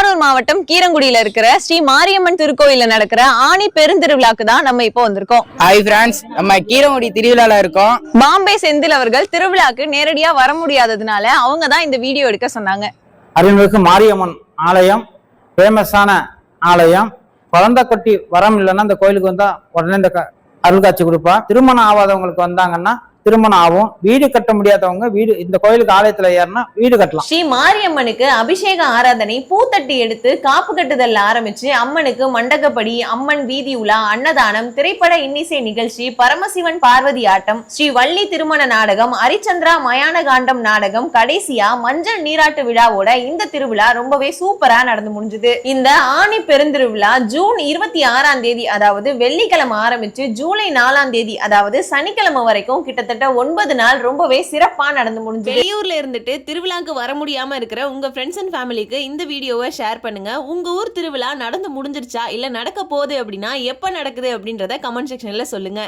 திருவாரூர் மாவட்டம் கீரங்குடியில இருக்கிற ஸ்ரீ மாரியம்மன் திருக்கோயில நடக்கிற ஆணி பெருந்திருவிழாக்கு தான் நம்ம இப்போ வந்திருக்கோம். ஹாய் ஃப்ரெண்ட்ஸ், நம்ம கீரங்குடி திருவிழால இருக்கோம். பாம்பே செந்தில் அவர்கள் திருவிழாக்கு நேரடியா வர முடியாததுனால அவங்க தான் இந்த வீடியோ எடுக்க சொன்னாங்க. அருள்மிகு மாரியம்மன் ஆலயம் ஃபேமஸான ஆலயம். குழந்தை கொட்டி வரம் இல்லைன்னா இந்த கோயிலுக்கு வந்தா உடனே இந்த அருள்காட்சி கொடுப்பா. திருமணம் ஆகாதவங்களுக்கு வந்தாங்கன்னா திருமணம் ஆகும். வீடு கட்ட முடியாதவங்க வீடு இந்த கோயிலுக்கு ஆலயத்துல ஏறினா வீடு கட்டலாம். ஸ்ரீ மாரியம்மனுக்கு அபிஷேக ஆராதனை பூத்தட்டி எடுத்து காப்பு கட்டுதல் ஆரம்பிச்சு அம்மனுக்கு மண்டகப்படி, அம்மன் வீதி உலா, அன்னதானம், திரைப்பட இன்னிசை நிகழ்ச்சி, பரமசிவன் பார்வதி ஆட்டம், ஸ்ரீ வள்ளி திருமண நாடகம், ஹரிச்சந்திரா மயான காண்டம் நாடகம், கடைசியா மஞ்சள் நீராட்டு விழாவோட இந்த திருவிழா ரொம்பவே சூப்பரா நடந்து முடிஞ்சது. இந்த ஆணி பெருந்திருவிழா ஜூன் 26 அதாவது வெள்ளிக்கிழமை ஆரம்பிச்சு ஜூலை 4 அதாவது சனிக்கிழமை வரைக்கும் கிட்டத்தட்ட 9 நாள் ரொம்பவே சிறப்பா நடந்து முடிஞ்சு. வெளியூர்ல இருந்துட்டு திருவிழாக்கு வர முடியாம இருக்கிற உங்க ஃப்ரெண்ட்ஸ் அண்ட் ஃபேமிலிக்கு இந்த வீடியோவை ஷேர் பண்ணுங்க. உங்க ஊர் திருவிழா நடந்து முடிஞ்சிருச்சா இல்ல நடக்க போகுது அப்படின்னா எப்ப நடக்குது அப்படின்றத கமெண்ட் செக்ஷன்ல சொல்லுங்க.